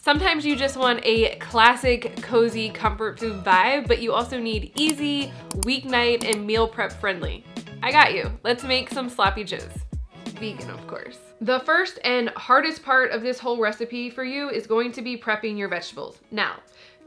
Sometimes you just want a classic, cozy comfort food vibe, but you also need easy, weeknight, and meal prep friendly. I got you. Let's make some sloppy joes. Vegan, of course. The first and hardest part of this whole recipe for you is going to be prepping your vegetables. Now,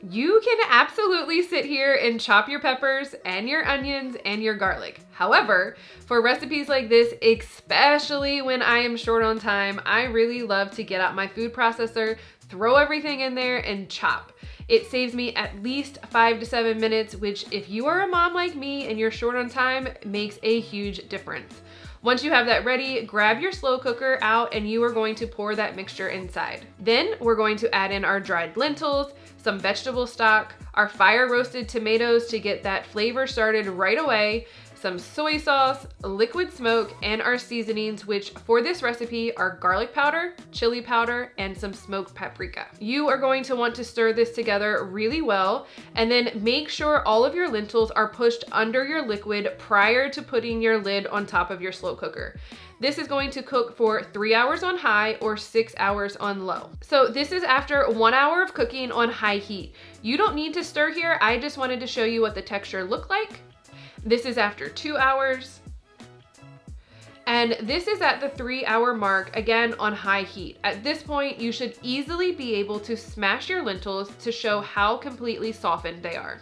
you can absolutely sit here and chop your peppers and your onions and your garlic. However, for recipes like this, especially when I am short on time, I really love to get out my food processor, throw everything in there, and chop. It saves me at least 5 to 7 minutes, which if you are a mom like me and you're short on time, makes a huge difference. Once you have that ready, grab your slow cooker out and you are going to pour that mixture inside. Then we're going to add in our dried lentils, some vegetable stock, our fire roasted tomatoes to get that flavor started right away, some soy sauce, liquid smoke, and our seasonings, which for this recipe are garlic powder, chili powder, and some smoked paprika. You are going to want to stir this together really well, and then make sure all of your lentils are pushed under your liquid prior to putting your lid on top of your slow cooker. This is going to cook for 3 hours on high or 6 hours on low. So this is after 1 hour of cooking on high heat. You don't need to stir here. I just wanted to show you what the texture looked like. This is after 2 hours. And this is at the 3 hour mark, again on high heat. At this point, you should easily be able to smash your lentils to show how completely softened they are.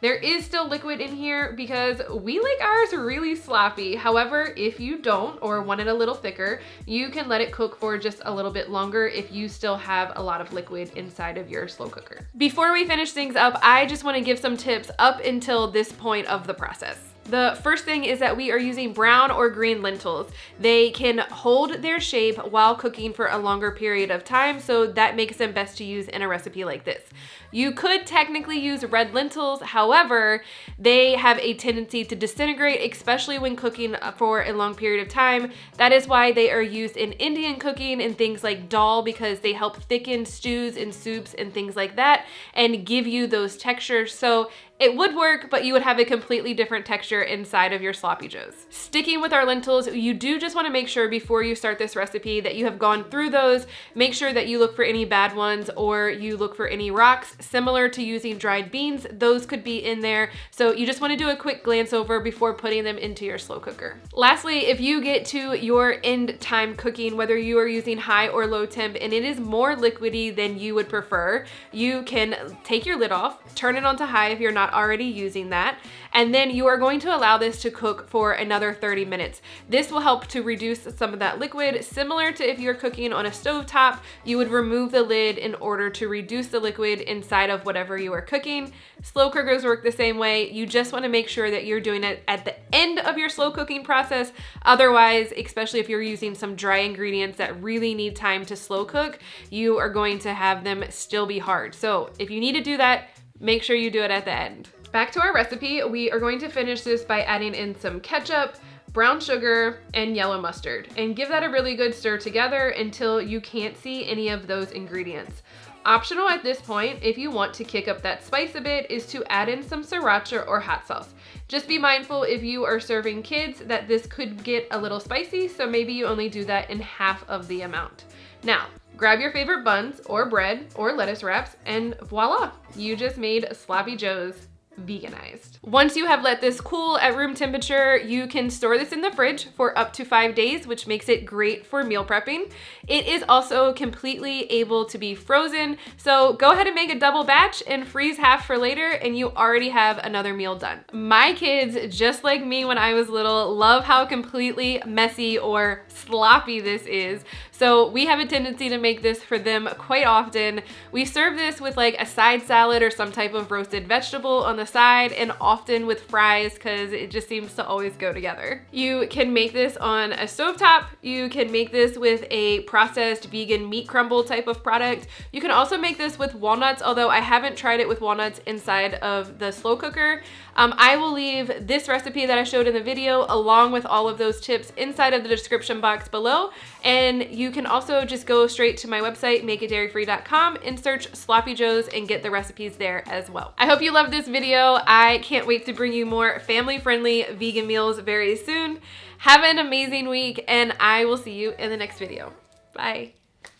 There is still liquid in here because we like ours really sloppy. However, if you don't or want it a little thicker, you can let it cook for just a little bit longer if you still have a lot of liquid inside of your slow cooker. Before we finish things up, I just want to give some tips up until this point of the process. The first thing is that we are using brown or green lentils. They can hold their shape while cooking for a longer period of time, so that makes them best to use in a recipe like this. You could technically use red lentils, however, they have a tendency to disintegrate, especially when cooking for a long period of time. That is why they are used in Indian cooking and things like dal, because they help thicken stews and soups and things like that and give you those textures. So it would work, but you would have a completely different texture inside of your sloppy joes. Sticking with our lentils, you do just want to make sure before you start this recipe that you have gone through those. Make sure that you look for any bad ones or you look for any rocks. Similar to using dried beans, those could be in there. So you just want to do a quick glance over before putting them into your slow cooker. Lastly, if you get to your end time cooking, whether you are using high or low temp and it is more liquidy than you would prefer, you can take your lid off, turn it onto high if you're not already using that, and then you are going to allow this to cook for another 30 minutes. This will help to reduce some of that liquid. Similar to if you're cooking on a stovetop, you would remove the lid in order to reduce the liquid inside of whatever you are cooking. Slow cookers work the same way. You just want to make sure that you're doing it at the end of your slow cooking process. Otherwise, especially if you're using some dry ingredients that really need time to slow cook, you are going to have them still be hard. So if you need to do that, make sure you do it at the end. Back to our recipe, we are going to finish this by adding in some ketchup, brown sugar, and yellow mustard, and give that a really good stir together until you can't see any of those ingredients. Optional at this point, if you want to kick up that spice a bit, is to add in some sriracha or hot sauce. Just be mindful if you are serving kids that this could get a little spicy, so maybe you only do that in half of the amount. Now, grab your favorite buns or bread or lettuce wraps, and voila, you just made sloppy joes veganized. Once you have let this cool at room temperature, you can store this in the fridge for up to 5 days, which makes it great for meal prepping. It is also completely able to be frozen, so go ahead and make a double batch and freeze half for later, and you already have another meal done. My kids, just like me when I was little, love how completely messy or sloppy this is. So we have a tendency to make this for them quite often. We serve this with like a side salad or some type of roasted vegetable on the side, and often with fries because it just seems to always go together. You can make this on a stovetop. You can make this with a processed vegan meat crumble type of product. You can also make this with walnuts, although I haven't tried it with walnuts inside of the slow cooker. I will leave this recipe that I showed in the video along with all of those tips inside of the description box below. And you can also just go straight to my website, makeitdairyfree.com, and search sloppy joes and get the recipes there as well. I hope you loved this video. I can't wait to bring you more family-friendly vegan meals very soon. Have an amazing week, and I will see you in the next video. Bye.